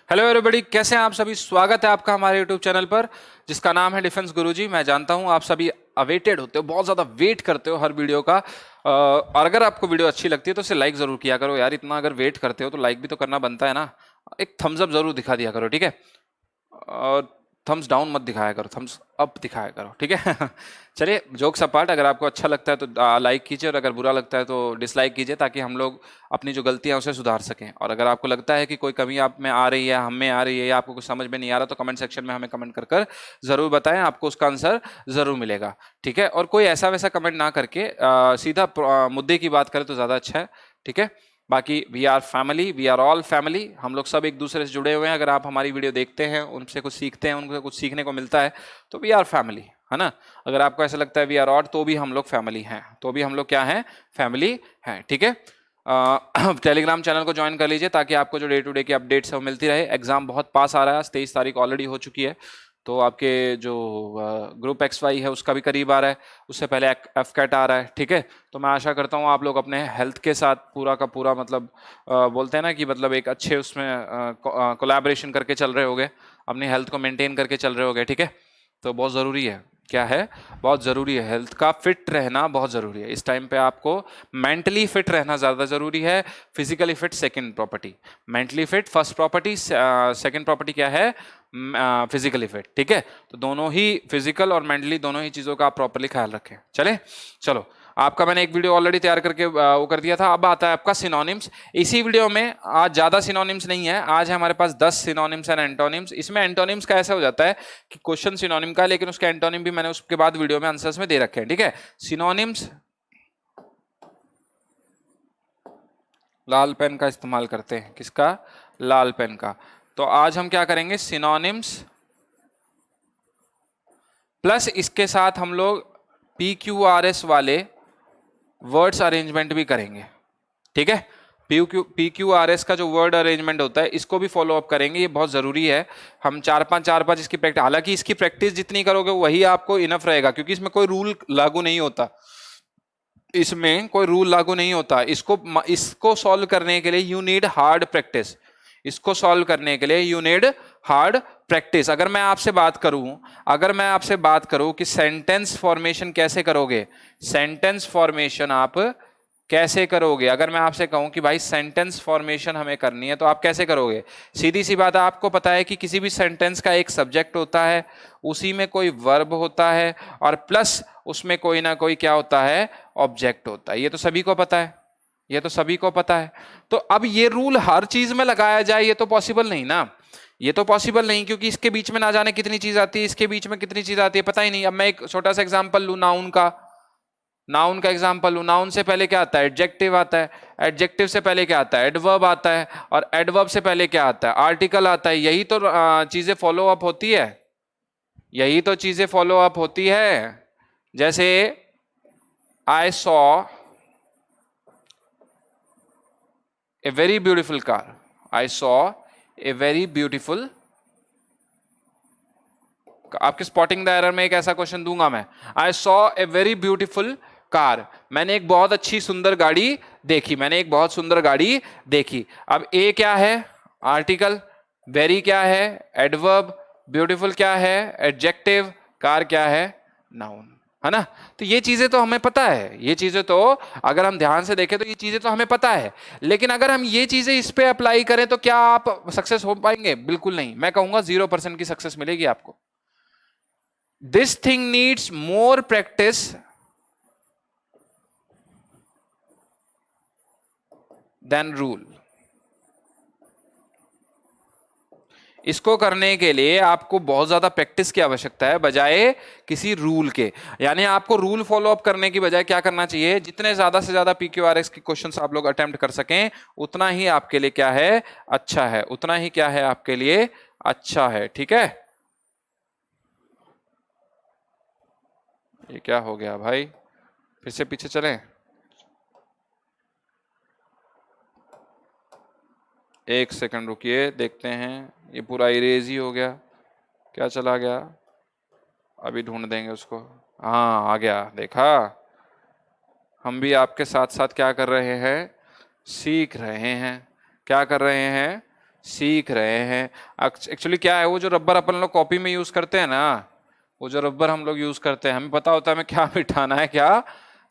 Hello everybody, कैसे हैं आप सभी। स्वागत है आपका हमारे यूट्यूब चैनल पर जिसका नाम है डिफेंस गुरुजी। मैं जानता हूं आप सभी अवेटेड होते हो, बहुत ज़्यादा वेट करते हो हर वीडियो का। और अगर आपको वीडियो अच्छी लगती है तो उसे लाइक ज़रूर किया करो यार। इतना अगर वेट करते हो तो लाइक भी तो करना बनता है ना। एक थम्स अप ज़रूर दिखा दिया करो, ठीक है। और थम्स डाउन मत दिखाया करो, थम्स अप दिखाया करो, ठीक है। चलिए, जोक्स अपार्ट, अगर आपको अच्छा लगता है तो लाइक कीजिए और अगर बुरा लगता है तो डिसलाइक कीजिए, ताकि हम लोग अपनी जो गलतियां उसे सुधार सकें। और अगर आपको लगता है कि कोई कमी आप में आ रही है, हम में आ रही है, या आपको कुछ समझ में नहीं आ रहा, तो कमेंट सेक्शन में हमें कमेंट कर कर जरूर बताएं, आपको उसका आंसर जरूर मिलेगा, ठीक है। और कोई ऐसा वैसा कमेंट ना करके सीधा मुद्दे की बात करें तो ज्यादा अच्छा है, ठीक है। बाकी we are family, we are all family, हम लोग सब एक दूसरे से जुड़े हुए हैं। अगर आप हमारी वीडियो देखते हैं, उनसे कुछ सीखते हैं, उनसे कुछ सीखने को मिलता है, तो वी आर फैमिली, है ना। अगर आपको ऐसा लगता है वी आर ऑड, तो भी हम लोग फैमिली हैं, तो भी हम लोग क्या हैं, फैमिली हैं, ठीक है। टेलीग्राम चैनल को ज्वाइन कर लीजिए ताकि आपको जो डे टू डे की अपडेट्स है वो मिलती रहे। एग्जाम बहुत पास आ रहा है, 23 तारीख ऑलरेडी हो चुकी है, तो आपके जो ग्रुप XY है उसका भी करीब आ रहा है, उससे पहले FCAT आ रहा है, ठीक है। तो मैं आशा करता हूँ आप लोग अपने हेल्थ के साथ पूरा का पूरा, मतलब बोलते हैं ना कि मतलब एक अच्छे उसमें कोलैबोरेशन करके चल रहे होगे, अपनी हेल्थ को मेंटेन करके चल रहे होगे, ठीक है। तो बहुत ज़रूरी है, क्या है, बहुत ज़रूरी है, हेल्थ का फिट रहना बहुत ज़रूरी है। इस टाइम पे आपको मेंटली फिट रहना ज़्यादा ज़रूरी है। Physically fit second property, mentally fit first property, second property क्या है, फिजिकली फिट, ठीक है। तो दोनों ही, फिजिकल और मेंटली, दोनों ही चीज़ों का आप प्रॉपर्ली ख्याल रखें। चले, चलो, आपका मैंने एक वीडियो ऑलरेडी तैयार करके वो कर दिया था। अब आता है आपका सिनोनिम्स। इसी वीडियो में आज ज़्यादा सिनोनिम्स नहीं है, आज है हमारे पास 10 सिनोनिम्स एंड एंटोनिम्स। इसमें एंटोनिम्स का ऐसा हो जाता है कि क्वेश्चन सिनोनिम का है, लेकिन उसके एंटोनिम भी मैंने उसके बाद वीडियो में आंसर्स में दे रखे हैं, ठीक है। सिनोनिम्स, लाल पेन का इस्तेमाल करते हैं, किसका, लाल पेन का। तो आज हम क्या करेंगे, सिनोनिम्स प्लस इसके साथ हम लोग PQRS वाले वर्ड्स अरेंजमेंट भी करेंगे, ठीक है। PQRS का जो वर्ड अरेंजमेंट होता है, इसको भी फॉलो अप करेंगे, ये बहुत जरूरी है। हम चार पांच इसकी प्रैक्टिस, हालांकि इसकी प्रैक्टिस जितनी करोगे वही आपको इनफ रहेगा, क्योंकि इसमें कोई रूल लागू नहीं होता, इसमें कोई रूल लागू नहीं होता। इसको सॉल्व करने के लिए यू नीड हार्ड प्रैक्टिस, इसको सॉल्व करने के लिए यू नीड हार्ड प्रैक्टिस। अगर मैं आपसे बात करूं, अगर मैं आपसे बात करूं कि सेंटेंस फॉर्मेशन कैसे करोगे, सेंटेंस फॉर्मेशन आप कैसे करोगे, अगर मैं आपसे कहूं कि भाई सेंटेंस फॉर्मेशन हमें करनी है, तो आप कैसे करोगे। सीधी सी बात है, आपको पता है कि किसी भी सेंटेंस का एक सब्जेक्ट होता है, उसी में कोई वर्ब होता है, और प्लस उसमें कोई ना कोई क्या होता है, ऑब्जेक्ट होता है। ये तो सभी को पता है, ये तो सभी को पता है। तो अब ये रूल हर चीज में लगाया जाए, ये तो पॉसिबल नहीं ना, ये तो पॉसिबल नहीं, क्योंकि इसके बीच में ना जाने कितनी चीज आती है, इसके बीच में कितनी चीज आती है, पता ही नहीं। अब मैं एक छोटा सा एग्जांपल लूं, नाउन का, नाउन का एग्जांपल लूं। नाउन से पहले क्या आता है, एडजेक्टिव आता है, एडजेक्टिव से पहले क्या आता है, एडवर्ब आता है, और एडवर्ब से पहले क्या आता है, आर्टिकल आता है। यही तो चीजें फॉलो अप होती है, यही तो चीजें फॉलो अप होती है। जैसे I saw a very beautiful car, I saw a very beautiful, आपके स्पॉटिंग द एरर में एक ऐसा क्वेश्चन दूंगा मैं, I saw a very beautiful car, मैंने एक बहुत अच्छी सुंदर गाड़ी देखी, मैंने एक बहुत सुंदर गाड़ी देखी। अब ए क्या है, आर्टिकल, वेरी क्या है, एडवर्ब, ब्यूटीफुल क्या है, एडजेक्टिव, कार क्या है, नाउन, है ना। तो ये चीजें तो हमें पता है, ये चीजें तो अगर हम ध्यान से देखें तो ये चीजें तो हमें पता है, लेकिन अगर हम ये चीजें इस पे अप्लाई करें तो क्या आप सक्सेस हो पाएंगे, बिल्कुल नहीं। मैं कहूंगा 0% की सक्सेस मिलेगी आपको। This thing needs more practice than rule. इसको करने के लिए आपको बहुत ज्यादा प्रैक्टिस की आवश्यकता है, बजाय किसी रूल के। यानी आपको रूल फॉलो अप करने की बजाय क्या करना चाहिए, जितने ज्यादा से ज्यादा PQRS के क्वेश्चंस आप लोग अटेम्प्ट कर सकें, उतना ही आपके लिए क्या है, अच्छा है, उतना ही क्या है आपके लिए अच्छा है, ठीक है। ये क्या हो गया भाई, फिर से पीछे चलें, एक सेकंड रुकिए, देखते हैं। ये पूरा इरेज ही हो गया, क्या चला गया, अभी ढूंढ देंगे उसको। हाँ आ गया, देखा, हम भी आपके साथ साथ क्या कर रहे हैं, सीख रहे हैं। क्या कर रहे हैं, सीख रहे हैं। एक्चुअली क्या है, वो जो रबर अपन लोग कॉपी में यूज करते हैं ना, वो जो रबर हम लोग यूज करते हैं, हमें पता होता है हमें क्या मिटाना है क्या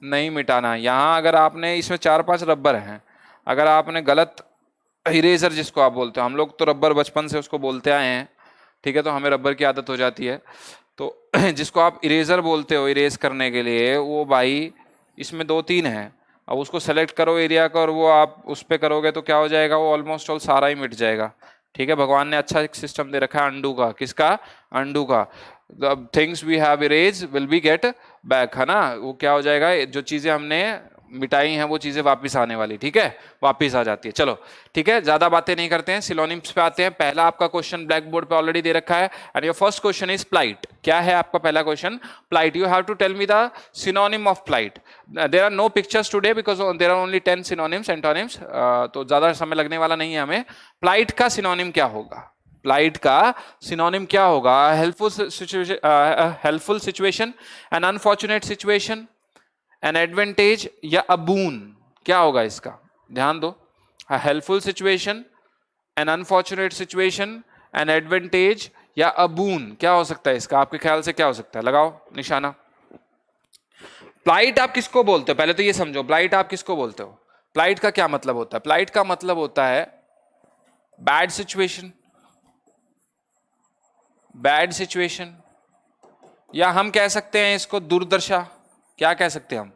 नहीं मिटाना है। यहाँ अगर आपने इसमें 4-5 रबर हैं, अगर आपने गलत इरेजर जिसको आप बोलते हो, हम लोग तो रबर बचपन से उसको बोलते आए हैं, ठीक है, तो हमें रबर की आदत हो जाती है। तो जिसको आप इरेजर बोलते हो इरेज करने के लिए, वो भाई इसमें 2-3 है। अब उसको सेलेक्ट करो एरिया का और वो आप उस पर करोगे तो क्या हो जाएगा, वो ऑलमोस्ट ऑल सारा ही मिट जाएगा। ठीक है, भगवान ने अच्छा एक सिस्टम दे रखा है अंडू का। किसका? अंडू का। Things we have erase will be get back, है ना। वो क्या हो जाएगा, जो चीजें हमने मिटाई हैं वो चीजें वापस आने वाली, ठीक है, वापस आ जाती है। चलो ठीक है, ज्यादा बातें नहीं करते हैं, सिनोनिम्स पे आते हैं। पहला आपका क्वेश्चन ब्लैक बोर्ड पे ऑलरेडी दे रखा है, and your first question is plight. क्या है आपका पहला question? Plight. You have to tell me the synonym of plight. There are no pictures today because there are only 10 synonyms antonyms, तो ज्यादा समय लगने वाला नहीं है हमें। प्लाइट का सिनोनिम क्या होगा? प्लाइट का सिनोनिम क्या होगा? Helpful situation, an unfortunate situation, an advantage या अ बून। क्या होगा इसका? ध्यान दो, helpful situation, an unfortunate situation, an advantage या अ बून। क्या हो सकता है इसका? आपके ख्याल से क्या हो सकता है? लगाओ निशाना। प्लाइट आप किसको बोलते हो? पहले तो ये समझो, प्लाइट आप किसको बोलते हो? प्लाइट का क्या मतलब होता है? प्लाइट का मतलब होता है बैड सिचुएशन, बैड सिचुएशन, या हम कह सकते हैं इसको दुर्दशा। क्या कह सकते हैं हम?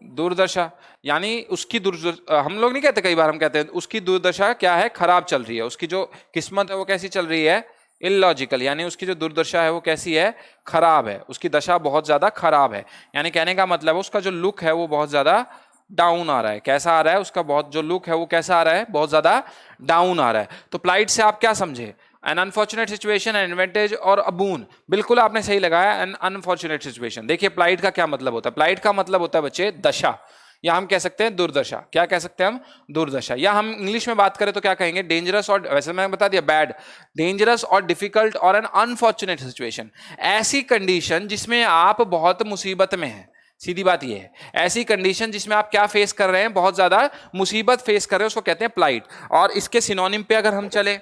दुर्दशा। यानी उसकी हम लोग नहीं कहते, कई बार हम कहते हैं उसकी दुर्दशा क्या है, खराब चल रही है, उसकी जो किस्मत है वो कैसी चल रही है, इलॉजिकल। यानी उसकी जो दुर्दशा है वो कैसी है, खराब है, उसकी दशा बहुत ज्यादा खराब है। यानी कहने का मतलब उसका जो लुक है वो बहुत ज्यादा डाउन आ रहा है। कैसा आ रहा है उसका? बहुत जो लुक है वो कैसा आ रहा है, बहुत ज्यादा डाउन आ रहा है। तो प्लाइट से आप क्या समझे? An unfortunate situation, an advantage और अबून। बिल्कुल आपने सही लगाया, एन अनफॉर्चुनेट सिचुएशन। देखिए प्लाइट का क्या मतलब होता है? प्लाइट का मतलब होता है बच्चे दशा, या हम कह सकते हैं दुर्दशा। क्या कह सकते हैं हम? दुर्दशा। या हम इंग्लिश में बात करें तो क्या कहेंगे? डेंजरस, और वैसे मैंने बता दिया बैड, डेंजरस और डिफिकल्ट और एन अनफॉर्चुनेट सिचुएशन। ऐसी कंडीशन जिसमें आप बहुत मुसीबत में हैं, सीधी बात ये है। ऐसी कंडीशन जिसमें आप क्या फेस कर रहे हैं, बहुत ज्यादा मुसीबत फेस कर रहे हैं, उसको कहते हैं प्लाइट। और इसके सिनोनिम पे अगर हम चले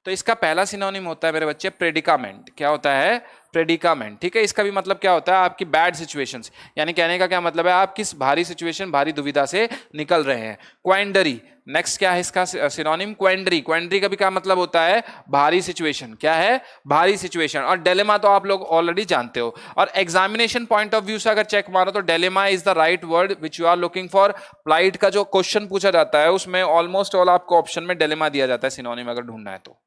तो इसका पहला सिनोनिम होता है मेरे बच्चे प्रेडिकामेंट। क्या होता है? प्रेडिकामेंट। ठीक है, इसका भी मतलब क्या होता है? आपकी बैड सिचुएशंस। यानी कहने का क्या मतलब है, आप किस भारी सिचुएशन, भारी दुविधा से निकल रहे हैं। क्वेंडरी, नेक्स्ट क्या है इसका सिनोनिम? क्वेंडरी। क्वेंडरी का भी क्या मतलब होता है? भारी सिचुएशन। क्या है? भारी सिचुएशन। और डेलेमा तो आप लोग ऑलरेडी जानते हो। और एग्जामिनेशन पॉइंट ऑफ व्यू से अगर चेक मारो तो dilemma is the right word which you are looking for. Plight का जो क्वेश्चन पूछा जाता है उसमें ऑलमोस्ट ऑल आपको ऑप्शन में डेलेमा दिया जाता है सिनोनिम अगर ढूंढना है तो।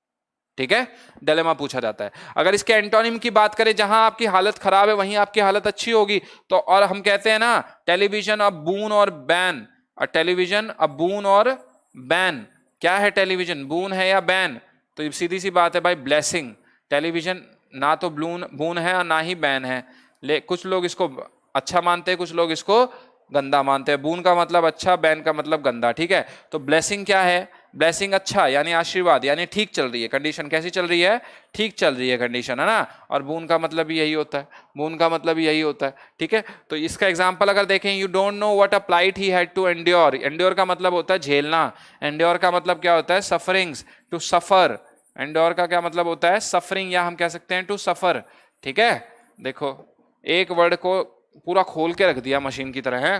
ठीक है, डिलेमा पूछा जाता है। अगर इसके एंटोनिम की बात करें, जहां आपकी हालत खराब है वहीं आपकी हालत अच्छी होगी, तो और हम कहते हैं ना टेलीविजन अ बून और बैन। टेलीविजन अ बून और बैन। क्या है टेलीविजन, बून है या बैन? तो सीधी सी बात है भाई, ब्लेसिंग। टेलीविजन ना तो बून है और ना ही बैन है। कुछ लोग इसको अच्छा मानते हैं, कुछ लोग इसको गंदा मानते हैं। बून का मतलब अच्छा, बैन का मतलब गंदा। ठीक है, तो ब्लेसिंग क्या है? ब्लेसिंग अच्छा यानी आशीर्वाद, यानी ठीक चल रही है कंडीशन। कैसी चल रही है? ठीक चल रही है कंडीशन, है ना। और बून का मतलब भी यही होता है, बून का मतलब भी यही होता है। ठीक है, तो इसका एग्जांपल अगर देखें, you don't know what a plight he had to endure. Endure का मतलब होता है झेलना। एंड्योर का मतलब क्या होता है? Sufferings, to suffer. एंड्योर का क्या मतलब होता है? सफरिंग, या हम कह सकते हैं टू सफर। ठीक है, देखो एक वर्ड को पूरा खोल के रख दिया मशीन की तरह है।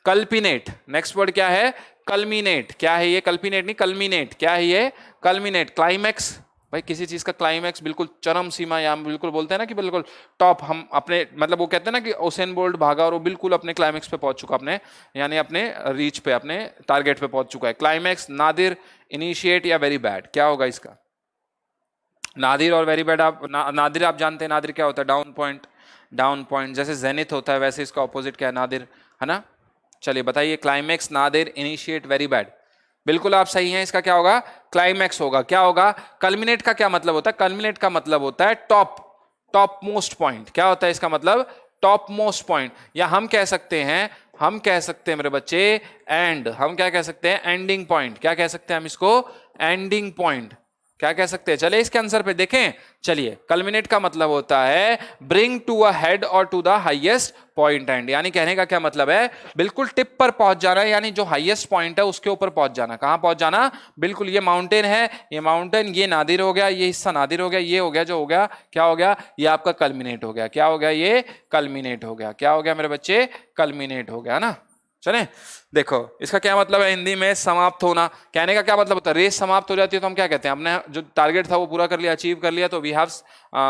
कल्पिनेट, नेक्स्ट वर्ड क्या है? कल्मिनेट। क्या है ये? कल्पिनेट नहीं, कल्मिनेट। क्या है ये? कल्मिनेट। क्लाइमैक्स, भाई किसी चीज का क्लाइमैक्स बिल्कुल चरम सीमा, या हम बिल्कुल बोलते हैं ना कि बिल्कुल टॉप, हम अपने मतलब वो कहते हैं ना कि उसेन बोल्ट भागा और वो बिल्कुल अपने क्लाइमैक्स पे पहुंच चुका, अपने यानी अपने रीच पे, अपने टारगेट पे पहुंच चुका है। क्लाइमैक्स, नादिर, इनिशिएट या वेरी बैड। क्या होगा इसका? नादिर और वेरी बैड। आप नादिर आप जानते हैं, नादिर क्या होता है? Down point. डाउन पॉइंट जैसे जेनिथ होता है वैसे इसका ऑपोजिट क्या है? नादिर, है ना। चलिए बताइए, climax, Nadir, initiate, very bad. बिल्कुल आप सही हैं, इसका क्या होगा? क्लाइमैक्स होगा। क्या होगा? कल्मिनेट का क्या मतलब होता है? कल्मिनेट का मतलब होता है टॉप, टॉप मोस्ट पॉइंट। क्या होता है इसका मतलब? Top most point. या हम कह सकते हैं, हम कह सकते हैं मेरे बच्चे एंड, हम क्या कह सकते हैं? Ending point. क्या कह सकते हैं हम इसको? Ending point. क्या कह सकते हैं? चले इसके आंसर पे देखें। चलिए, कल्मिनेट का मतलब होता है ब्रिंग टू अ हेड और to the highest point end, यानी कहने का क्या मतलब है, बिल्कुल टिप पर पहुंच जाना, यानी जो हाईएस्ट पॉइंट है उसके ऊपर पहुंच जाना। कहां पहुंच जाना? बिल्कुल, ये माउंटेन है, ये माउंटेन, ये नादिर हो गया, ये हिस्सा नादिर हो गया, ये हो गया जो हो गया, क्या हो गया? ये आपका कल्मिनेट हो गया। क्या हो गया? ये कल्मिनेट हो गया। क्या हो गया मेरे बच्चे? कल्मिनेट हो गया ना। चले, देखो इसका क्या मतलब है हिंदी में? समाप्त होना। कहने का क्या मतलब होता है? रेस समाप्त हो जाती है तो हम क्या कहते हैं? हमने जो टारगेट था वो पूरा कर लिया, अचीव कर लिया, तो we have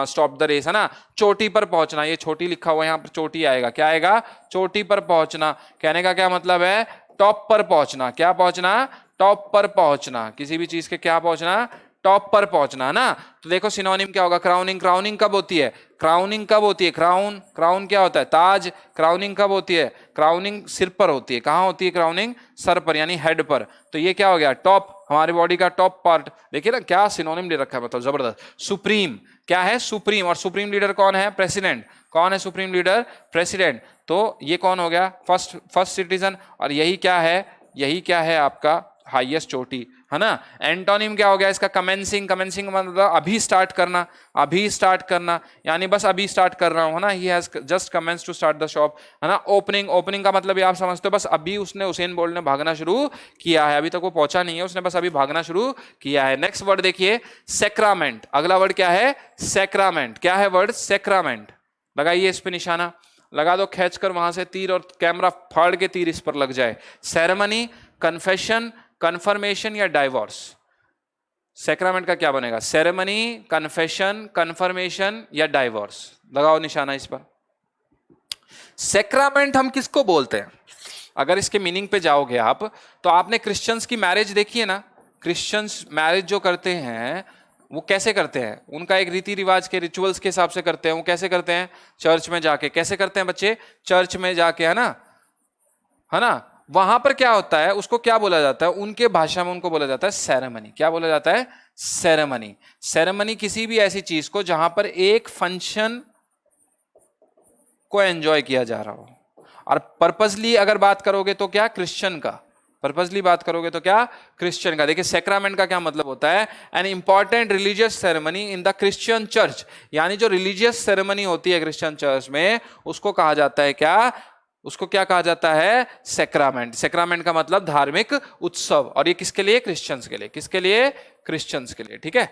stop the race, है ना। चोटी पर पहुंचना, ये छोटी लिखा हुआ है यहाँ पर, चोटी आएगा। क्या आएगा? चोटी पर पहुंचना। कहने का क्या मतलब है? टॉप पर पहुंचना। क्या पहुंचना? टॉप पर पहुंचना। किसी भी चीज के क्या पहुंचना? टॉप पर पहुंचना ना। तो देखो सिनोनिम क्या होगा? क्राउनिंग। क्राउनिंग कब होती है? क्राउनिंग कब होती है? क्राउन, क्राउन क्या होता है? ताज। क्राउनिंग कब होती है? क्राउनिंग सिर पर होती है। कहां होती है क्राउनिंग? सर पर, यानी हेड पर। तो ये क्या हो गया? टॉप, हमारी बॉडी का टॉप पार्ट। देखिए ना क्या सिनोनिम ले रखा है, मतलब जबरदस्त। सुप्रीम, क्या है? सुप्रीम। और सुप्रीम लीडर कौन है? प्रेसिडेंट। कौन है सुप्रीम लीडर? प्रेसिडेंट। तो ये कौन हो गया? First citizen. और यही क्या है? यही क्या है आपका? हाईएस्ट चोटी, है ना। एंटोनिम क्या हो गया इसका? कमेंसिंग। कमेंसिंग मतलब अभी स्टार्ट करना, अभी स्टार्ट करना, यानी बस अभी स्टार्ट कर रहा हूं, है ना। He has just commence to start the shop, है ना। ओपनिंग, ओपनिंग का मतलब ये आप समझते हो, बस अभी उसने, उसेन बोल्ट ने भागना शुरू किया है, अभी तक वो पहुंचा नहीं है, उसने बस अभी भागना शुरू किया है। नेक्स्ट वर्ड देखिए, सेक्रामेंट। अगला वर्ड क्या है? सेक्रामेंट। क्या है वर्ड? सेक्रामेंट। लगाइए इस पे निशाना, लगा दो खींच कर वहां से तीर, और कैमरा फाड़ के तीर इस पर लग जाए। सेरेमनी, कन्फेशन, कन्फर्मेशन या डाइवोर्स। सेक्रामेंट का क्या बनेगा? सेरेमनी, कन्फेशन, कन्फर्मेशन या डाइवोर्स। लगाओ निशाना इस पर। सेक्रामेंट हम किसको बोलते हैं? अगर इसके मीनिंग पे जाओगे आप, तो आपने क्रिश्चियंस की मैरिज देखी है ना। क्रिश्चियंस मैरिज जो करते हैं वो कैसे करते हैं? उनका एक रीति रिवाज के, रिचुअल्स के हिसाब से करते हैं। वो कैसे करते हैं? चर्च में जाके। कैसे करते हैं बच्चे? चर्च में जाके, है ना, है ना। वहां पर क्या होता है, उसको क्या बोला जाता है? उनके भाषा में उनको बोला जाता है सेरेमनी। क्या बोला जाता है? सेरेमनी। सेरेमनी किसी भी ऐसी चीज को जहां पर एक फंक्शन को एंजॉय किया जा रहा हो। और पर्पसली अगर बात करोगे तो क्या? क्रिश्चियन का। पर्पसली बात करोगे तो क्या? क्रिश्चियन का। देखिए सेक्रामेंट का क्या मतलब होता है? An important religious ceremony in the Christian church, यानी जो रिलीजियस सेरेमनी होती है क्रिश्चियन चर्च में, उसको कहा जाता है क्या? उसको क्या कहा जाता है? सेक्रामेंट। सेक्रामेंट का मतलब धार्मिक उत्सव, और ये किसके लिए? क्रिश्चियंस के लिए। किसके लिए? क्रिश्चियंस के लिए। ठीक है,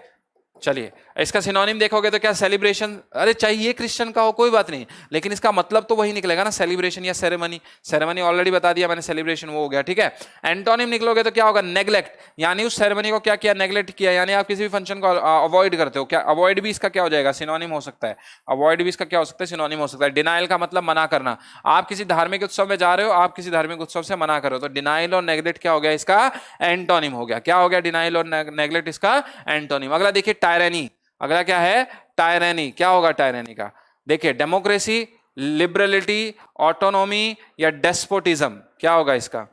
चलिए इसका सिनोनिम देखोगे तो क्या? सेलिब्रेशन। अरे चाहिए क्रिश्चियन का हो कोई बात नहीं, लेकिन इसका मतलब तो वही निकलेगा ना, सेलिब्रेशन या सेरेमनी। सेरेमनी ऑलरेडी बता दिया मैंने, सेलिब्रेशन वो हो गया। ठीक है, एंटोनिम निकलोगे तो क्या होगा? नेग्लेक्ट, यानी उस सेरेमनी को क्या किया? नेग्लेक्ट किया, यानी आप किसी भी फंक्शन को अवॉइड करते हो। क्या अवॉइड भी इसका क्या हो जाएगा? सिनोनिम हो सकता है। अवॉइड भी इसका क्या हो सकता है? सिनोनिम हो सकता है। डिनाइल का मतलब मना करना। आप किसी धार्मिक उत्सव में जा रहे हो, आप किसी धार्मिक उत्सव से मना कर रहे हो, तो डिनाइल और नेग्लेक्ट क्या हो गया? इसका एंटोनिम हो गया। क्या हो गया? डिनाइल और नेग्लेक्ट इसका एंटोनिम। अगला देखिए, टायरेनी। अगला क्या है? टायरेनी। क्या होगा टायरेनी का? देखिए, डेमोक्रेसी, लिबरलिटी, ऑटोनॉमी या डेस्पोटिज्म। क्या होगा इसका?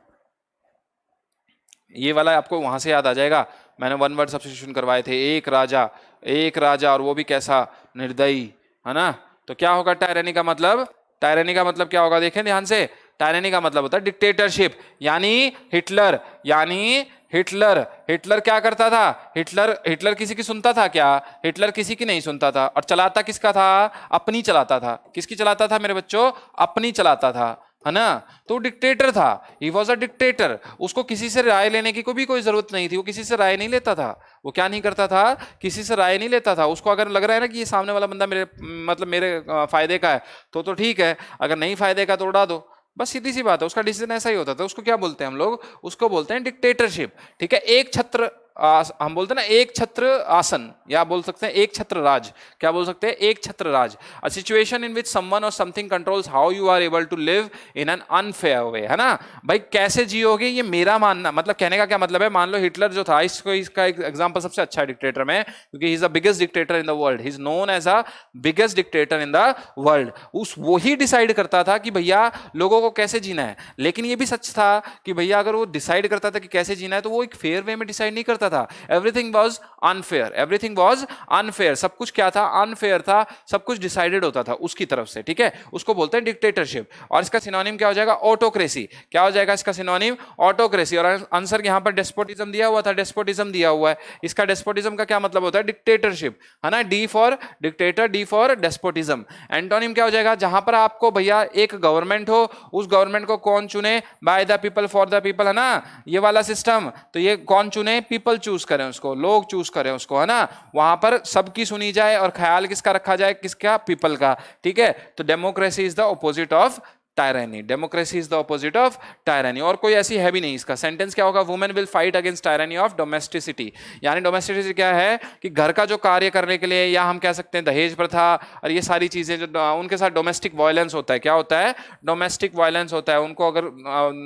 ये वाला आपको वहां से याद आ जाएगा, मैंने वन वर्ड सब्स्टिट्यूशन करवाए थे। एक राजा, एक राजा, और वो भी कैसा? निर्दयी, है ना। तो क्या होगा टायरेनी का मतलब? टायरेनी का मतलब क्या होगा? देखें ध्यान से। टायरेनी का मतलब होता है डिक्टेटरशिप, यानी हिटलर। यानी हिटलर, हिटलर क्या करता था? हिटलर किसी की सुनता था क्या? हिटलर किसी की नहीं सुनता था। और चलाता किसका था? अपनी चलाता था। किसकी चलाता था मेरे बच्चों? अपनी चलाता था, है ना। तो डिक्टेटर था, ही वॉज अ डिक्टेटर। उसको किसी से राय लेने की कोई जरूरत नहीं थी, वो किसी से राय नहीं लेता था। वो क्या नहीं करता था? किसी से राय नहीं लेता था। उसको अगर लग रहा है ना कि ये सामने वाला बंदा मेरे मतलब मेरे फायदे का है तो ठीक है, अगर नहीं फायदे का तो उड़ा दो, बस सीधी सी बात है। उसका डिसीजन ऐसा ही होता था। उसको क्या बोलते हैं हम लोग? उसको बोलते हैं डिक्टेटरशिप। ठीक है, एक छत्र हम बोलते हैं ना एक छत्र आसन, या बोल सकते हैं एक छत्र राज। क्या बोल सकते हैं? एक छत्र राज। A situation in which someone और something controls how you are able to live in an unfair way, है ना। भाई कैसे जियोगे ये मेरा मानना, मतलब कहने का क्या मतलब है? मान लो हिटलर जो था, इसका एक एग्जांपल सबसे अच्छा है डिक्टेटर में, क्योंकि he is the biggest dictator in the world. He is known as a biggest dictator in the world. वो ही डिसाइड करता था कि भैया लोगों को कैसे जीना है। लेकिन ये भी सच था कि भैया अगर वो डिसाइड करता था कि कैसे जीना है, तो वो एक फेयर वे में डिसाइड नहीं करता करता था, everything was unfair, everything was unfair, सब कुछ क्या था, अनफेयर था, सब कुछ डिसाइडेड होता था उसकी तरफ से, ठीक है, उसको बोलते हैं डिक्टेटरशिप। और इसका सिनोनिम क्या हो जाएगा, ऑटोक्रेसी। क्या हो जाएगा इसका सिनोनिम, ऑटोक्रेसी। और आंसर यहाँ पर डेस्पोटिज्म दिया हुआ था, डेस्पोटिज्म दिया हुआ है। इसका डेस्पोटिज्म का क्या मतलब होता है, डिक्टेटरशिप, है ना, D for dictator, D for despotism. Antonym क्या हो जाएगा, जहां पर आपको भैया एक गवर्नमेंट हो, उस गवर्नमेंट को कौन चुने, by the people for the people, है ना, ये वाला सिस्टम। तो ये कौन चुने, पीपल चूज करें उसको, लोग चूज करें उसको, है ना, वहां पर सबकी सुनी जाए और ख्याल किसका रखा जाए, किसका, पीपल का, ठीक है। तो democracy is the opposite of tyranny, democracy is the opposite of tyranny. और कोई ऐसी है भी नहीं। इसका सेंटेंस क्या होगा, women will fight against tyranny of domesticity. यानी डोमेस्टिसिटी क्या है कि घर का जो कार्य करने के लिए, या हम कह सकते हैं दहेज प्रथा और ये सारी चीजें जो उनके साथ डोमेस्टिक वायलेंस होता है, क्या होता है, डोमेस्टिक वायलेंस होता है। उनको अगर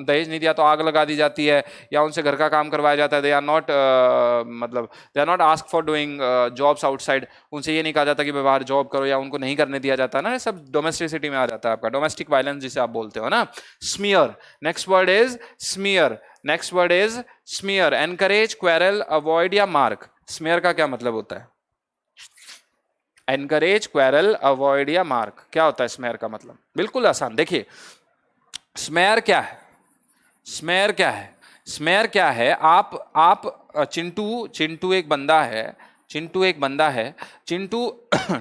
दहेज नहीं दिया तो आग लगा दी जाती है, या उनसे घर का काम करवाया जाता है। दे आर नॉट मतलब they are not ask for doing jobs outside, उनसे ये नहीं कहा जाता कि बाहर जॉब करो, या उनको नहीं करने दिया जाता ना, सब डोमेस्टिसिटी में आ जाता है आपका, डोमेस्टिक वायलेंस जिसे आप बोलते हो ना। Smear, next word is smear, next word is smear, encourage, quarrel, avoid या मार्क। स्मीयर का क्या मतलब होता है, एनकरेज, क्वेरल, अवॉइड या मार्क, क्या होता है स्मेयर का मतलब, बिल्कुल आसान। देखिए स्मेयर क्या है, स्मेयर क्या है, स्मेयर क्या है, आप चिंटू एक बंदा है, चिंटू एक बंदा है, चिंटू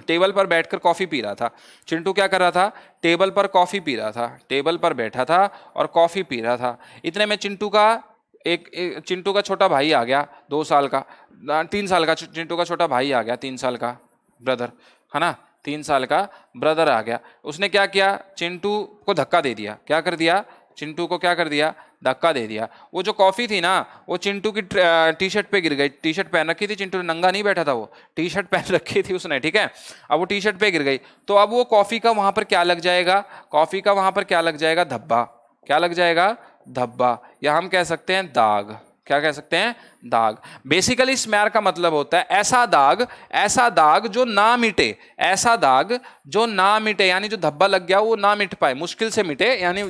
टेबल पर बैठकर कॉफी पी रहा था। चिंटू क्या कर रहा था, टेबल पर कॉफी पी रहा था, टेबल पर बैठा था और कॉफी पी रहा था। इतने में चिंटू का छोटा भाई आ गया, 2 साल का, 3 साल का, चिंटू का छोटा भाई आ गया, 3 साल का ब्रदर, है ना, 3 साल का ब्रदर आ गया। उसने क्या किया, चिंटू को धक्का दे दिया। क्या कर दिया, चिंटू को क्या कर दिया, धक्का दे दिया। वो जो कॉफी थी ना, वो चिंटू की टी शर्ट पे गिर गई। टी शर्ट पहन रखी थी, चिंटू ने नंगा नहीं बैठा था, वो टी शर्ट पहन रखी थी उसने, ठीक है। अब वो टी शर्ट पे गिर गई, तो अब वो कॉफी का वहां पर क्या लग जाएगा, कॉफी का वहां पर क्या लग जाएगा, धब्बा। क्या लग जाएगा, धब्बा, या हम कह सकते हैं दाग। क्या कह सकते हैं, दाग। बेसिकली स्मेयर का मतलब होता है ऐसा दाग, ऐसा दाग जो ना मिटे, ऐसा दाग जो ना मिटे, यानी जो धब्बा लग गया वो ना मिट पाए, मुश्किल से मिटे, यानी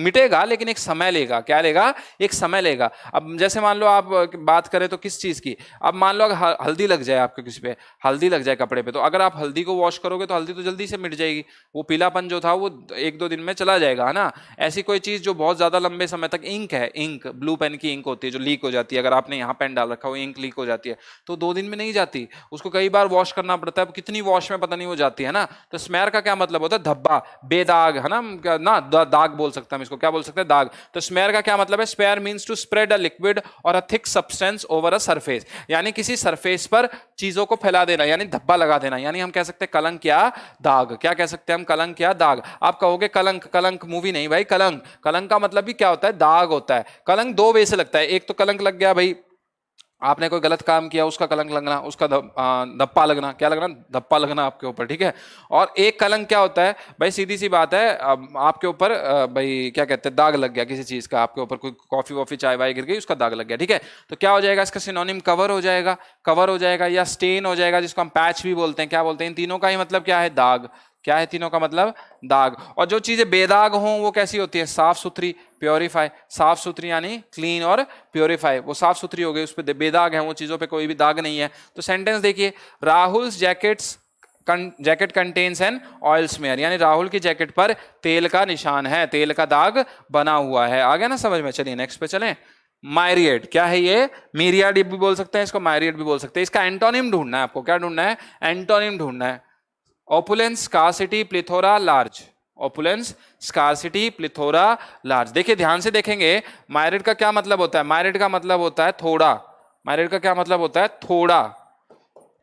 मिटेगा लेकिन एक समय लेगा। क्या लेगा, एक समय लेगा। अब जैसे मान लो आप बात करें तो किस चीज की, अब मान लो अगर हल्दी लग जाए आपके किसी पे, हल्दी लग जाए कपड़े पे, तो अगर आप हल्दी को वॉश करोगे तो हल्दी तो जल्दी से मिट जाएगी, वो पीलापन जो था वो 1-2 दिन में चला जाएगा, है ना। ऐसी कोई चीज जो बहुत ज्यादा लंबे समय तक, इंक है, इंक, ब्लू पेन की इंक होती है जो लीक हो जाती है, अगर आपने यहाँ पेन डाल रखा हो, इंक लीक हो जाती है, तो 2 दिन में नहीं जाती, उसको कई बार वॉश करना पड़ता है, कितनी वॉश में पता नहीं हो जाती है ना। तो स्मेयर का क्या मतलब होता है, धब्बा, बेदाग, है ना, दाग बोल सकते हैं इसको, क्या बोल सकते हैं, दाग। तो स्मेयर का क्या मतलब है, spare means to spread a liquid और a thick substance over a surface, यानी किसी सरफेस पर चीजों को फैला देना, यानी धब्बा लगा देना, यानी हम कह सकते हैं कलंक या दाग। क्या कह सकते हैं हम, कलंक या दाग। आप कहोगे कलंक, कलंक मूवी नहीं भाई, कलंक, कलंक का मतलब भी क्या होता है, दाग होता है। कलंक 2 वे से लगता है, एक तो कलंक लग गया भाई, आपने कोई गलत काम किया, उसका कलंक लगना, उसका धप्पा लगना, क्या लगना, धप्पा लगना आपके ऊपर, ठीक है। और एक कलंक क्या होता है भाई, सीधी सी बात है, आपके ऊपर भाई क्या कहते हैं, दाग लग गया किसी चीज का, आपके ऊपर कोई कॉफी वॉफी चाय वाय गिर गई, उसका दाग लग गया, ठीक है। तो क्या हो जाएगा इसका सिनोनिम, कवर हो जाएगा, कवर हो जाएगा, या स्टेन हो जाएगा, जिसको हम पैच भी बोलते हैं। क्या बोलते हैं, इन तीनों का ही मतलब क्या है, दाग। क्या है तीनों का मतलब, दाग। और जो चीजें बेदाग हों वो कैसी होती है, साफ सुथरी, प्योरीफाई, साफ सुथरी यानी क्लीन और प्योरीफाई, वो साफ सुथरी हो गई, उस पर बेदाग है, वो चीजों पे कोई भी दाग नहीं है। तो सेंटेंस देखिए, Rahul's jacket contains an oil smear, यानी राहुल की जैकेट पर तेल का निशान है, तेल का दाग बना हुआ है। आ गया ना समझ में, चलिए नेक्स्ट पे चलें। मायरिएट, क्या है ये, मीरियाड भी बोल सकते हैं इसको, मायरिएट भी बोल सकते हैं। इसका एंटोनिम ढूंढना है आपको, क्या ढूंढना है, एंटोनिम ढूंढना है। Opulence, scarcity, plethora, large. Opulence, scarcity, plethora, large. देखिए ध्यान से देखेंगे, मायरिड का क्या मतलब होता है, मायरिड का मतलब होता है थोड़ा। मायरिड का क्या मतलब होता है, थोड़ा।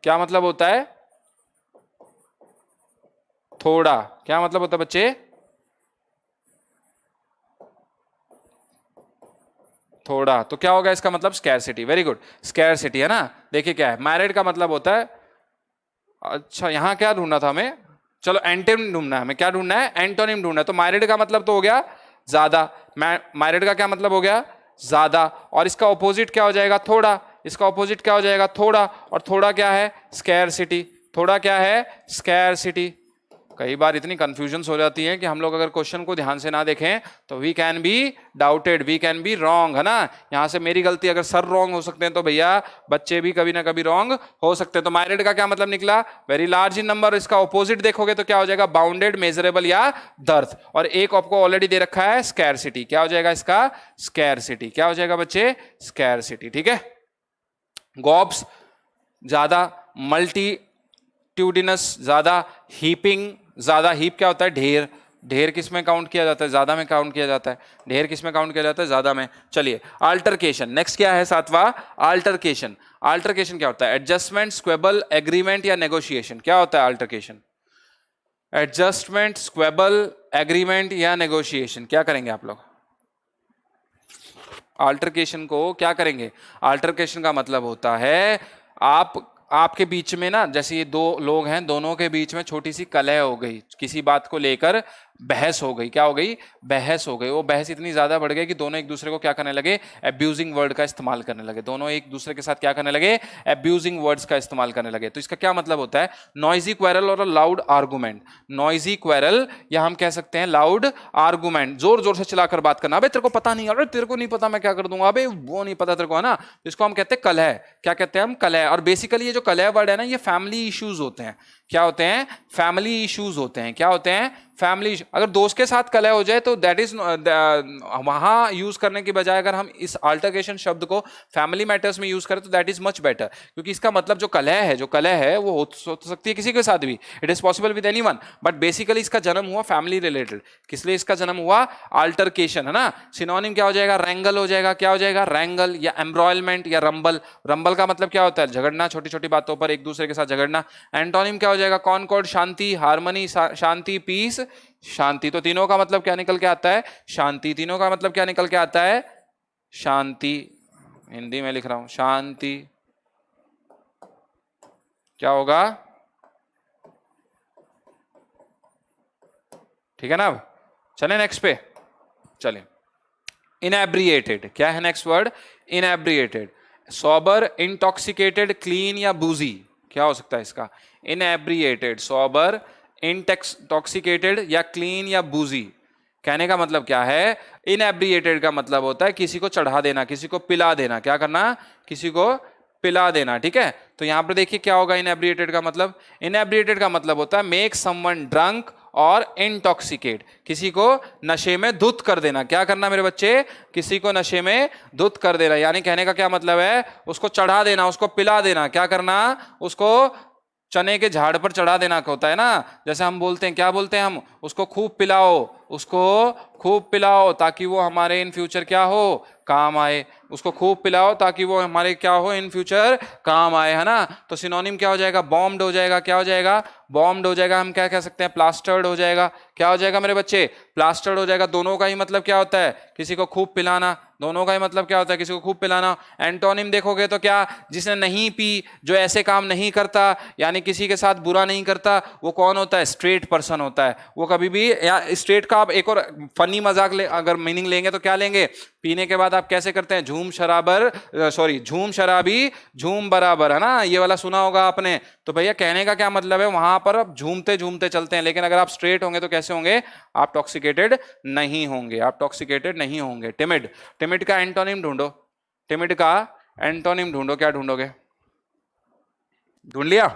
क्या मतलब होता है, थोड़ा। क्या मतलब होता है बच्चे, थोड़ा। तो क्या होगा इसका मतलब, स्कैरसिटी। वेरी गुड, स्कैरसिटी, है ना। देखिए क्या है, मायरिड का मतलब होता है, अच्छा यहां क्या ढूंढना था हमें, चलो एंटोनिम ढूंढना है हमें, क्या ढूंढना है, एंटोनिम ढूंढना है। तो मायरिड का मतलब तो हो गया ज्यादा, मायरिड का क्या मतलब हो गया, ज्यादा। और इसका ऑपोजिट क्या हो जाएगा, थोड़ा। इसका ऑपोजिट क्या हो जाएगा, थोड़ा। और थोड़ा क्या है, स्कैरसिटी। थोड़ा क्या है, स्कैरसिटी। कई बार इतनी कंफ्यूजन्स हो जाती है कि हम लोग अगर क्वेश्चन को ध्यान से ना देखें तो we can be doubted, we can be wrong, है ना। यहां से मेरी गलती, अगर सर रॉन्ग हो सकते हैं तो भैया बच्चे भी कभी ना कभी रॉन्ग हो सकते हैं। तो माइलेड का क्या मतलब निकला? Very large in number. इसका ऑपोजिट देखोगे तो क्या हो जाएगा? बाउंडेड, मेजरेबल या दर्थ। और एक आपको ऑलरेडी दे रखा है स्कैरसिटी। क्या हो जाएगा इसका? स्कैरसिटी। क्या हो जाएगा बच्चे? स्कैरसिटी। ठीक है। गॉब्स ज्यादा, मल्टीट्यूडिनस ज्यादा, हीपिंग ज्यादा। हीप क्या होता है? ढेर। ढेर किस में काउंट किया जाता है? ज्यादा में काउंट किया जाता है। ढेर किस में काउंट किया जाता है? ज्यादा में। चलिए, अल्टरकेशन नेक्स्ट क्या है? सातवां, अल्टरकेशन। अल्टरकेशन क्या होता है? एडजस्टमेंट, स्क्वेबल, एग्रीमेंट या नेगोशिएशन। क्या होता है अल्टरकेशन? एडजस्टमेंट, स्क्वेबल, एग्रीमेंट या नेगोशिएशन। क्या करेंगे आप लोग? अल्टरकेशन को क्या करेंगे? अल्टरकेशन का मतलब होता है आपके बीच में ना, जैसे ये दो लोग हैं, दोनों के बीच में छोटी सी कलह हो गई, किसी बात को लेकर बहस हो गई। क्या हो गई? बहस हो गई। वो बहस इतनी ज्यादा बढ़ गई कि दोनों एक दूसरे को क्या करने लगे? एब्यूजिंग वर्ड का इस्तेमाल करने लगे। दोनों एक दूसरे के साथ क्या करने लगे? एब्यूजिंग वर्ड्स का इस्तेमाल करने लगे। तो इसका क्या मतलब होता है? नॉइजी क्वेरल और लाउड आर्गुमेंट। नॉइजी क्वेरल या हम कह सकते हैं लाउड आर्गुमेंट। जोर जोर से चिल्लाकर बात करना, अबे तेरे को पता नहीं, अरे तेरे को नहीं पता मैं क्या कर दूंगा, अबे वो नहीं पता तेरे को, है ना। इसको हम कहते हैं कलह। क्या कहते हैं हम? कलह। और बेसिकली ये जो कलह वर्ड है ना, ये फैमिली इश्यूज होते हैं। क्या होते हैं? फैमिली इश्यूज होते हैं। क्या होते हैं? फैमिली। अगर दोस्त के साथ कलह हो जाए तो दैट इज वहां यूज करने की बजाय अगर हम इस अल्टरकेशन शब्द को फैमिली मैटर्स में यूज करें तो दैट इज मच बेटर, क्योंकि इसका मतलब जो कलह है, वो हो सकती है किसी के साथ भी, it is possible with anyone, but basically इसका जन्म हुआ फैमिली रिलेटेड। किस लिए इसका जन्म हुआ? अल्टरकेशन, है ना। सिनोनिम क्या हो जाएगा? रैंगल हो जाएगा। क्या हो जाएगा? रैंगल या एम्ब्रॉयलमेंट या रंबल। रंबल का मतलब क्या होता है? झगड़ना, छोटी छोटी बातों पर एक दूसरे के साथ झगड़ना। एंटोनिम क्या हो जाएगा? कॉनकॉर्ड, शांति, हार्मनी, शांति, पीस, शांति। तो तीनों का मतलब क्या निकल के आता है? शांति। तीनों का मतलब क्या निकल के आता है? शांति। हिंदी में लिख रहा हूं, शांति। क्या होगा? ठीक है ना। अब चले नेक्स्ट पे। चले, इनएब्रिएटेड। क्या है next word? Inebriated. Sober, intoxicated, clean या बूजी। क्या हो सकता है इसका? इनएब्रिएटेड, सोबर, इंटॉक्सिकेटेड या क्लीन या बूजी। कहने का मतलब क्या है? इनएब्रिएटेड का मतलब होता है किसी को चढ़ा देना, किसी को पिला देना। क्या करना? किसी को पिला देना। ठीक है। तो यहां पर देखिए क्या होगा इनएब्रिएटेड का मतलब? इनएब्रिएटेड का मतलब होता है मेक समवन ड्रंक और इंटॉक्सिकेट, किसी को नशे में धुत कर देना। क्या करना मेरे बच्चे? किसी को नशे में धुत कर देना। यानी कहने का क्या मतलब है? उसको चढ़ा देना, उसको पिला देना। क्या करना? उसको चने के झाड़ पर चढ़ा देना होता है ना। जैसे हम बोलते हैं, क्या बोलते हैं हम? उसको खूब पिलाओ, उसको खूब पिलाओ ताकि वो हमारे इन फ्यूचर क्या हो? काम आए। उसको खूब पिलाओ ताकि वो हमारे क्या हो? इन फ्यूचर काम आए, है ना। तो सिनोनिम क्या हो जाएगा? बॉम्ब्ड हो जाएगा। क्या हो जाएगा? बॉम्ब्ड हो जाएगा। हम क्या कह सकते हैं? प्लास्टर्ड हो जाएगा। क्या हो जाएगा मेरे बच्चे? प्लास्टर्ड हो जाएगा। दोनों का ही मतलब क्या होता है? किसी को खूब पिलाना। दोनों का ही मतलब क्या होता है? किसी को खूब पिलाना। एंटोनिम देखोगे तो क्या? जिसने नहीं पी, जो ऐसे काम नहीं करता, यानी किसी के साथ बुरा नहीं करता, वो कौन होता है? स्ट्रेट पर्सन होता है। वो कभी भी, या स्ट्रेट का आप एक और फनी मजाक अगर मीनिंग लेंगे तो क्या लेंगे? पीने के बाद आप कैसे करते हैं? झूम शराबी झूम बराबर, है ना। ये वाला सुना होगा आपने। तो भैया कहने का क्या मतलब है? वहां पर आप झूमते झूमते चलते हैं, लेकिन अगर आप स्ट्रेट होंगे तो कैसे होंगे? आप टॉक्सिकेटेड नहीं होंगे। आप टॉक्सिकेटेड नहीं होंगे। टिमिड। टिमिड का एंटोनिम ढूंढो। टिमिड का एंटोनिम ढूंढो। क्या ढूंढोगे? ढूंढ लिया?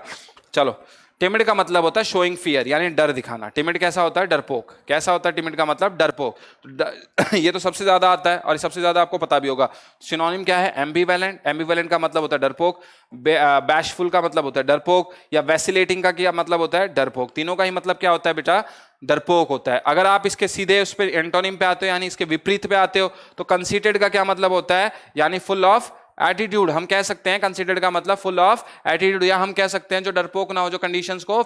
चलो, टिमिड का मतलब होता है शोइंग फियर, यानी डर दिखाना। टिमिड कैसा होता है? डरपोक। कैसा होता है टिमिड का मतलब? डरपोक। ये तो सबसे ज्यादा आता है और सबसे ज्यादा आपको पता भी होगा। सिनोनिम क्या है? एम्बीवेलेंट। एम्बीवेलेंट का मतलब होता है डरपोक। बैशफुल का मतलब होता है डरपोक। या वैसिलेटिंग का क्या मतलब होता है? डरपोक। तीनों का ही मतलब क्या होता है बेटा? डरपोक होता है। अगर आप इसके सीधे उस पर एंटोनिम पे आते हो, यानी इसके विपरीत पे आते हो, तो कंसीटेड का क्या मतलब होता है? यानी फुल ऑफ एटीट्यूड। हम कह सकते हैं कंसीडर्ड का मतलब फुल ऑफ एटीट्यूड, या हम कह सकते हैं जो डरपोक ना हो, जो कंडीशंस को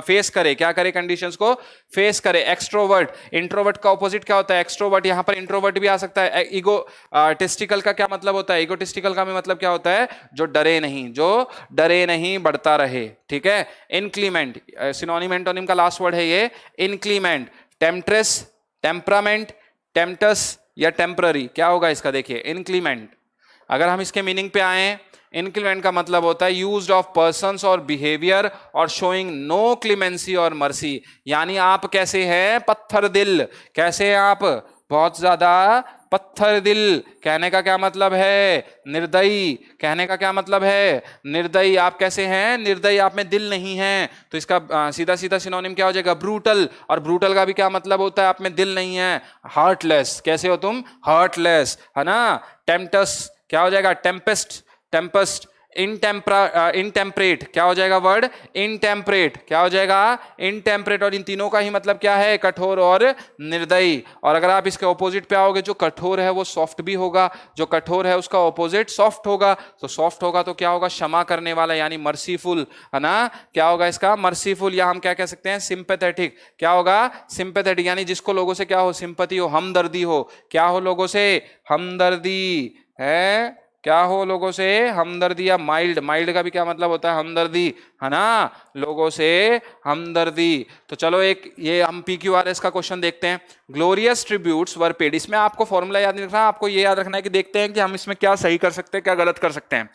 फेस करे। क्या करे? कंडीशंस को फेस करे। एक्सट्रोवर्ट। इंट्रोवर्ट का ऑपोजिट क्या होता है? एक्सट्रोवर्ट। यहां पर इंट्रोवर्ट भी आ सकता है। ईगो टेस्टिकल का क्या मतलब होता है? ईगोटिस्टिकल का भी मतलब क्या होता है? जो डरे नहीं, जो डरे नहीं, बढ़ता रहे। ठीक है। इनक्लीमेंट, सिनोनिम एंटोनिम का लास्ट वर्ड है ये, इनक्लीमेंट। टेम्पट्रेस, टेम्परामेंट, टेम्पटस या टेम्पररी। क्या होगा इसका? देखिए, इनक्लीमेंट। अगर हम इसके मीनिंग पे आए, इनक्लेमेंट का मतलब होता है यूज्ड ऑफ पर्सन्स और बिहेवियर और शोइंग नो क्लीमेंसी और मर्सी, यानी आप कैसे हैं, पत्थर दिल। कैसे हैं आप, बहुत ज्यादा पत्थर दिल। कहने का क्या मतलब है, निर्दयी। कहने का क्या मतलब है, निर्दयी। आप कैसे हैं, निर्दयी, आप में दिल नहीं है। तो इसका सीधा सीधा सिनोनिम क्या हो जाएगा, ब्रूटल। और ब्रूटल का भी क्या मतलब होता है, आप में दिल नहीं है। हार्टलेस, कैसे हो तुम, हार्टलेस, है ना। टेम्पटस क्या हो जाएगा, टेम्पेस्ट, टेम्पेस्ट। इनटेम्परेट क्या हो जाएगा वर्ड, इनटेम्परेट। क्या हो जाएगा, इनटेम्परेट। और इन तीनों का ही मतलब क्या है, कठोर और निर्दयी। और अगर आप इसके ऑपोजिट पे आओगे, जो कठोर है वो सॉफ्ट भी होगा, जो कठोर है उसका ऑपोजिट सॉफ्ट होगा। तो सॉफ्ट होगा तो क्या होगा, क्षमा करने वाला, यानी मर्सीफुल, है ना। क्या होगा इसका, मर्सीफुल, या हम क्या कह सकते हैं, सिंपैथेटिक। क्या होगा, सिंपैथेटिक, यानी जिसको लोगों से क्या हो, सिंपैथी हो, हमदर्दी हो। क्या हो, लोगों से हमदर्दी है, क्या हो, लोगों से हमदर्दी। या माइल्ड, माइल्ड का भी क्या मतलब होता है, हमदर्दी, है ना, लोगों से हमदर्दी। तो चलो एक ये हम PQRS का क्वेश्चन देखते हैं। ग्लोरियस ट्रिब्यूट्स वर पेड, इसमें आपको फॉर्मूला याद नहीं रखना, आपको ये याद रखना है कि देखते हैं कि हम इसमें क्या सही कर सकते हैं, क्या गलत कर सकते हैं।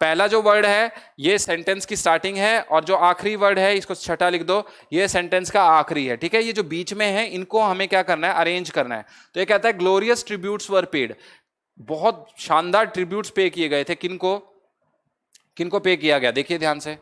पहला जो वर्ड है ये सेंटेंस की स्टार्टिंग है, और जो आखिरी वर्ड है इसको छठा लिख दो, ये सेंटेंस का आखिरी है, ठीक है। ये जो बीच में है इनको हमें क्या करना है, अरेंज करना है। तो ये कहता है ग्लोरियस ट्रिब्यूट्स वर पेड, बहुत शानदार ट्रिब्यूट्स पे किए गए थे। किनको, किनको पे किया गया, देखिए ध्यान से।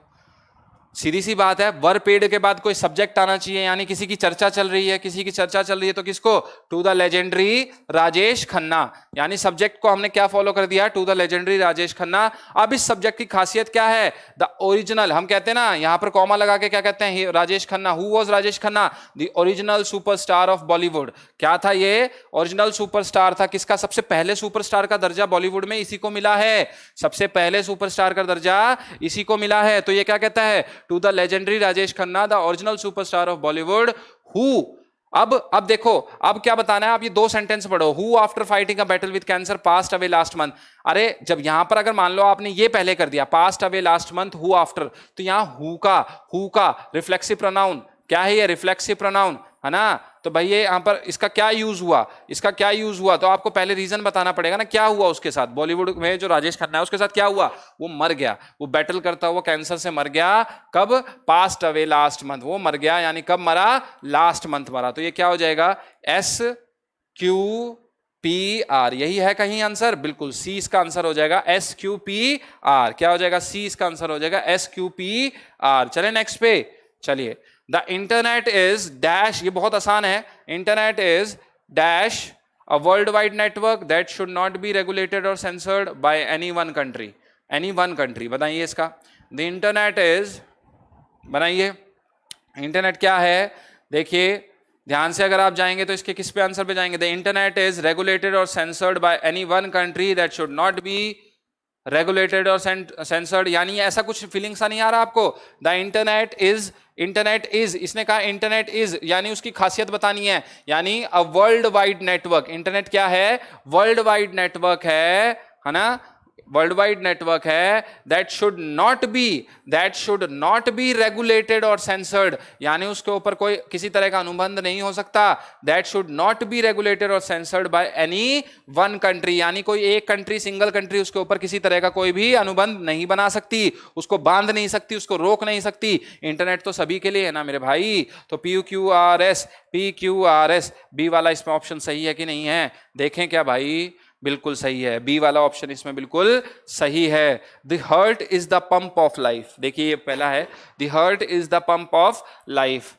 सीधी सी बात है, वर पेड के बाद कोई सब्जेक्ट आना चाहिए, यानी किसी की चर्चा चल रही है, किसी की चर्चा चल रही है, तो किसको, to the legendary Rajesh Khanna. यानी सब्जेक्ट को हमने क्या फॉलो कर दिया, to the legendary Rajesh Khanna. अब इस सब्जेक्ट की खासियत क्या है, द ओरिजिनल, हम कहते हैं ना यहां पर कॉमा लगा के क्या कहते हैं, Rajesh Khanna. Who was Rajesh Khanna, the original superstar of Bollywood. क्या था ये, ओरिजिनल सुपरस्टार था। किसका, सबसे पहले सुपरस्टार का दर्जा बॉलीवुड में इसी को मिला है, सबसे पहले सुपरस्टार का दर्जा इसी को मिला है। तो ये क्या कहता है, to the legendary Rajesh Khanna, the original superstar of Bollywood, who. अब देखो, अब क्या बताना है, आप ये दो सेंटेंस पढ़ो। Who after fighting a battle with cancer passed away last month. अरे जब यहां पर अगर मान लो आपने ये पहले कर दिया, passed away last month, who after, तो यहां हु का रिफ्लेक्सिव प्रोनाउन क्या है, ये रिफ्लेक्सिव प्रोनाउन, है ना। तो भाई ये यहां पर इसका क्या यूज हुआ, इसका क्या यूज हुआ, तो आपको पहले रीजन बताना पड़ेगा ना, क्या हुआ उसके साथ। बॉलीवुड में जो राजेश खन्ना है उसके साथ क्या हुआ, वो मर गया, वो बैटल करता हुआ कैंसर से मर गया। कब, पास्ट अवे लास्ट मंथ, वो मर गया, यानी कब मरा, लास्ट मंथ मरा। तो ये क्या हो जाएगा, SQPR, यही है कहीं आंसर, बिल्कुल सी इसका आंसर हो जाएगा, SQPR। क्या हो जाएगा, सी इसका आंसर हो जाएगा, SQPR। चले नेक्स्ट पे, चलिए। द इंटरनेट इज डैश, ये बहुत आसान है। Internet is dash a world wide network that should not be regulated और censored by any one country. Any one country बताइए इसका। द इंटरनेट इज, बनाइए, इंटरनेट क्या है, देखिए ध्यान से अगर आप जाएंगे तो इसके किस पे आंसर पे जाएंगे, द इंटरनेट इज रेगुलेटेड और censored by any one country that should not be regulated और सेंसर्ड, यानी ऐसा कुछ फीलिंग सा नहीं आ रहा आपको। द इंटरनेट इज, इसने कहा इंटरनेट इज, यानी उसकी खासियत बतानी है, यानी अ वर्ल्ड वाइड नेटवर्क। इंटरनेट क्या है, वर्ल्ड वाइड नेटवर्क है ना, वर्ल्ड वाइड नेटवर्क है। That should not be regulated और सेंसर्ड, यानी उसके ऊपर कोई किसी तरह का अनुबंध नहीं हो सकता। That should not be regulated और censored by any one country, यानी कोई एक कंट्री, सिंगल कंट्री उसके ऊपर किसी तरह का कोई भी अनुबंध नहीं बना सकती, उसको बांध नहीं सकती, उसको रोक नहीं सकती। इंटरनेट तो सभी के लिए है ना मेरे भाई। तो PQRS बी वाला इसमें ऑप्शन सही है कि नहीं है, देखें क्या भाई, बिल्कुल सही है, बी वाला ऑप्शन इसमें बिल्कुल सही है। The heart is the pump of life, देखिए ये पहला है, the heart is the pump of life.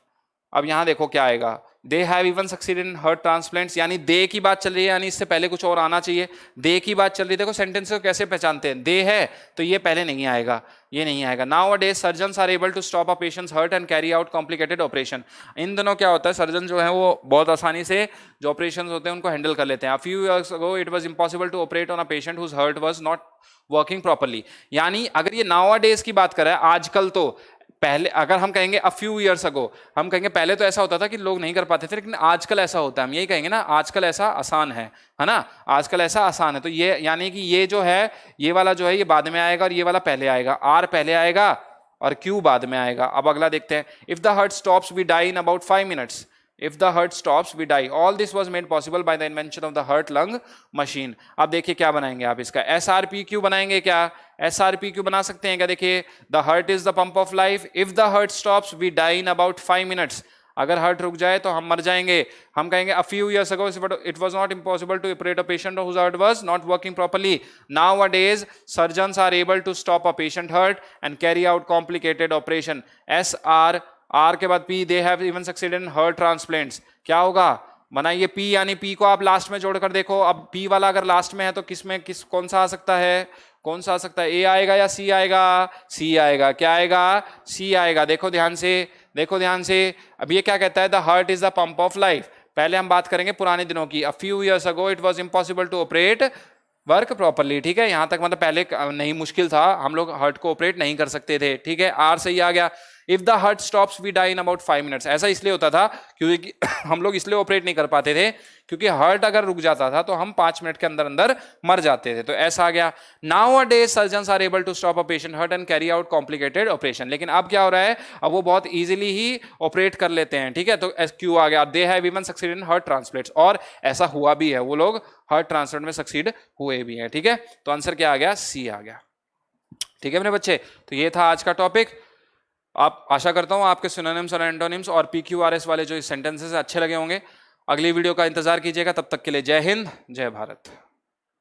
अब यहां देखो क्या आएगा, दे have even succeeded in heart transplants, यानी दे की बात चल रही है, यानी इससे पहले कुछ और आना चाहिए। दे की बात चल रही है, देखो सेंटेंस को कैसे पहचानते हैं, दे है तो ये पहले नहीं आएगा, ये नहीं आएगा। Nowadays surgeons are able to stop a patient's heart and carry out complicated operation. इन दिनों क्या होता है, सर्जन जो है वो बहुत आसानी से जो ऑपरेशन होते हैं उनको हैंडल कर लेते हैं। A few years ago it was impossible to operate on a patient whose heart was not working properly, यानी अगर ये नाउ अ डेज की बात करें आजकल, तो पहले अगर हम कहेंगे अ फ्यू ईयर्स अगो, हम कहेंगे पहले तो ऐसा होता था कि लोग नहीं कर पाते थे, लेकिन आजकल ऐसा होता है, हम यही कहेंगे ना, आजकल ऐसा आसान है ना, आजकल ऐसा आसान है। तो ये यानी कि ये जो है, ये वाला जो है ये बाद में आएगा और ये वाला पहले आएगा, आर पहले आएगा और क्यू बाद में आएगा। अब अगला देखते हैं, if the heart stops we die in about 5 minutes, If the heart stops, we die. All this was made possible by the invention of the heart lung machine. अब देखिए क्या बनाएंगे आप इसका, SRPQ बनाएंगे क्या? SRPQ बना सकते हैं क्या? देखिए, the heart is the pump of life. If the heart stops, we die in about 5 minutes. अगर हार्ट रुक जाए तो हम मर जाएंगे. हम कहेंगे a few years ago it was not impossible to operate a patient whose heart was not working properly. Nowadays surgeons are able to stop a patient heart and carry out complicated operation. SR R के बाद P, they have even succeeded in heart transplants. क्या होगा? बनाइए P, यानी P को आप last में जोड़कर देखो. अब P वाला अगर लास्ट में है तो कौन सा आ सकता है? कौन सा आ सकता है? A आएगा या C आएगा? C आएगा. क्या आएगा? C आएगा. देखो ध्यान से, देखो ध्यान से. अब ये क्या कहता है? The heart is the pump of life. पहले हम बात करेंगे पुराने दिनों की. A few years ago it was impossible to operate work properly. ठीक है, यहां तक मतलब पहले नहीं, मुश्किल था, हम लोग हार्ट को ऑपरेट नहीं कर सकते थे. ठीक है, आर सही आ गया. If the heart stops we die in about 5 minutes. ऐसा इसलिए होता था क्योंकि हम लोग इसलिए ऑपरेट नहीं कर पाते थे क्योंकि हार्ट अगर रुक जाता था तो हम 5 मिनट के अंदर अंदर मर जाते थे. तो ऐसा आ गया. Nowadays surgeons are able to stop a patient heart and carry out complicated operation. लेकिन अब क्या हो रहा है? अब वो बहुत इजीली ही ऑपरेट कर लेते हैं. ठीक है, तो क्यू आ गया. They have even succeeded in heart transplants. और ऐसा हुआ भी है, वो लोग हार्ट ट्रांसप्लांट में सक्सीड हुए भी हैं. ठीक है, तो आंसर क्या आ गया? सी आ गया. ठीक है मेरे बच्चे, तो ये था आज का टॉपिक. आप आशा करता हूं आपके सिनोनिम्स और एंटोनिम्स और PQRS वाले जो सेंटेंसेस अच्छे लगे होंगे. अगली वीडियो का इंतजार कीजिएगा. तब तक के लिए जय हिंद, जय भारत.